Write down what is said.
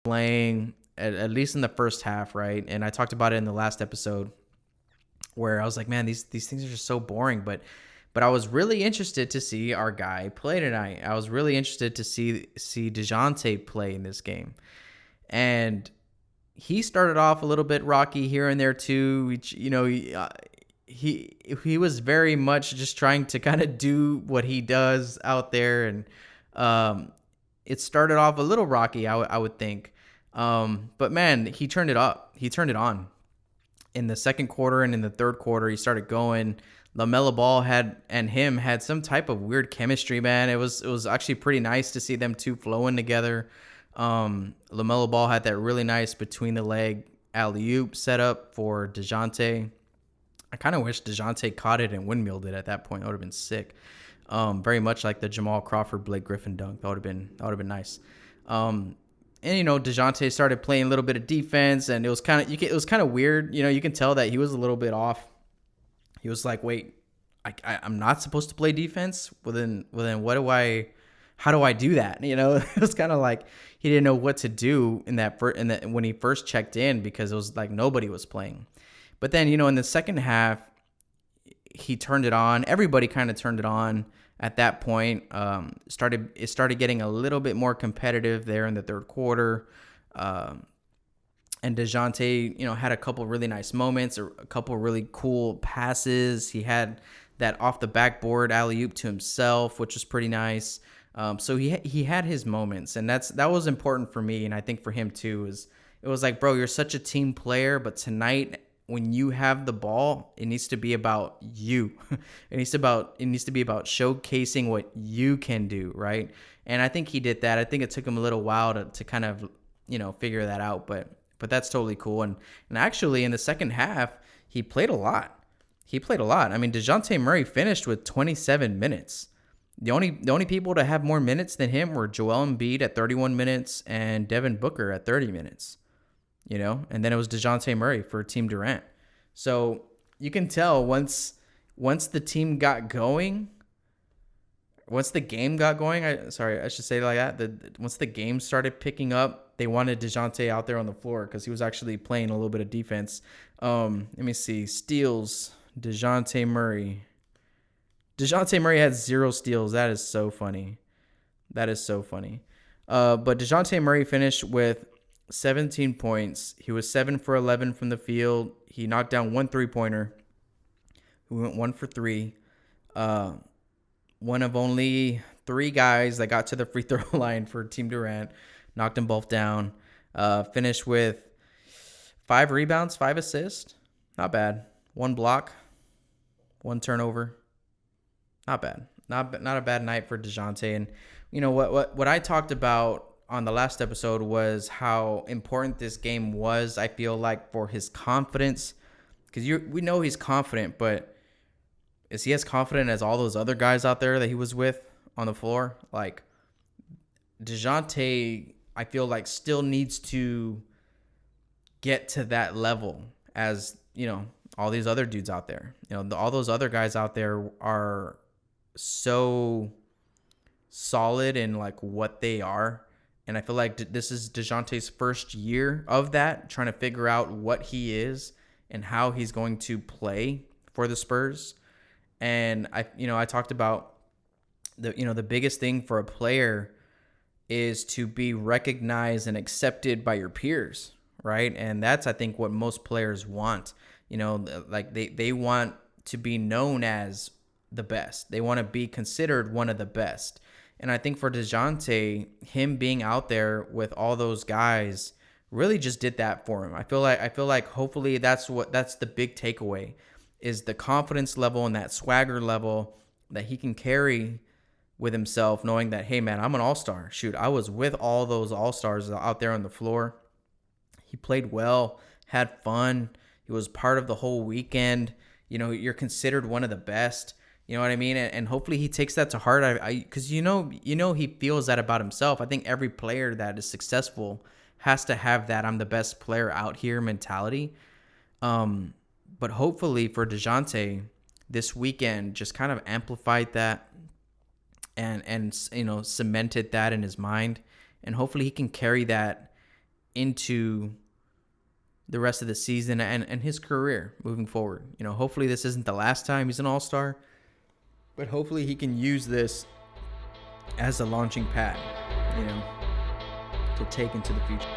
playing at least in the first half, right? And I talked about it in the last episode where I was like, man, these things are just so boring. But I was really interested to see our guy play tonight. I was really interested to see Dejounte play in this game, and he started off a little bit rocky here and there too. He was very much just trying to kind of do what he does out there, and it started off a little rocky, I would think. But man, he turned it up. He turned it on in the second quarter, and in the third quarter, he started going. LaMelo Ball had some type of weird chemistry, man. It was actually pretty nice to see them two flowing together. LaMelo Ball had that really nice between the leg alley-oop setup for Dejounte. I kind of wish Dejounte caught it and windmilled it at that point. That would have been sick. Very much like the Jamal Crawford Blake Griffin dunk. That would have been nice. And Dejounte started playing a little bit of defense, and it was kind of weird. You can tell that he was a little bit off. He was like, wait, I'm not supposed to play defense. Well then how do I do that? It was kind of like he didn't know what to do when he first checked in, because it was like nobody was playing. But then, in the second half, he turned it on. Everybody kind of turned it on at that point. It started getting a little bit more competitive there in the third quarter. And Dejounte, had a couple really nice moments, or a couple really cool passes. He had that off the backboard alley-oop to himself, which was pretty nice. So he had his moments, and that was important for me, and I think for him too. It was like, bro, you're such a team player, but tonight when you have the ball, it needs to be about you. It needs to be about showcasing what you can do, right? And I think he did that. I think it took him a little while to kind of figure that out, but that's totally cool. And actually in the second half, he played a lot. I mean, Dejounte Murray finished with 27 minutes. The only people to have more minutes than him were Joel Embiid at 31 minutes and Devin Booker at 30 minutes. And then it was Dejounte Murray for Team Durant. So you can tell once the team got going, once the game got going, I should say it like that. Once the game started picking up, they wanted Dejounte out there on the floor because he was actually playing a little bit of defense. Let me see. Steals, Dejounte Murray. Dejounte Murray had 0 steals. That is so funny. But Dejounte Murray finished with 17 points. He was 7 for 11 from the field. He knocked down 1 3-pointer. He went 1 for 3. One of only 3 guys that got to the free throw line for Team Durant. Knocked them both down. Finished with 5 rebounds, 5 assists. Not bad. 1 block, 1 turnover. Not bad. Not a bad night for Dejounte. And what I talked about on the last episode was how important this game was, I feel like, for his confidence. Because we know he's confident, but is he as confident as all those other guys out there that he was with on the floor? Like, Dejounte, I feel like, still needs to get to that level as, all these other dudes out there. All those other guys out there are so solid in like what they are. And I feel like this is Dejounte's first year of that, trying to figure out what he is and how he's going to play for the Spurs. And I talked about the biggest thing for a player is to be recognized and accepted by your peers, right? And that's, I think, what most players want. Like they want to be known as the best. They want to be considered one of the best. And I think for Dejounte, him being out there with all those guys really just did that for him. I feel like hopefully that's the big takeaway, is the confidence level and that swagger level that he can carry with himself, knowing that, hey man, I'm an all-star. Shoot, I was with all those all-stars out there on the floor. He played well, had fun. He was part of the whole weekend. You're considered one of the best. You know what I mean? And hopefully he takes that to heart. Because he feels that about himself. I think every player that is successful has to have that I'm the best player out here mentality. But hopefully for Dejounte, this weekend just kind of amplified that and cemented that in his mind. And hopefully he can carry that into the rest of the season and his career moving forward. You know, hopefully this isn't the last time he's an all-star, but hopefully he can use this as a launching pad, you know, to take into the future.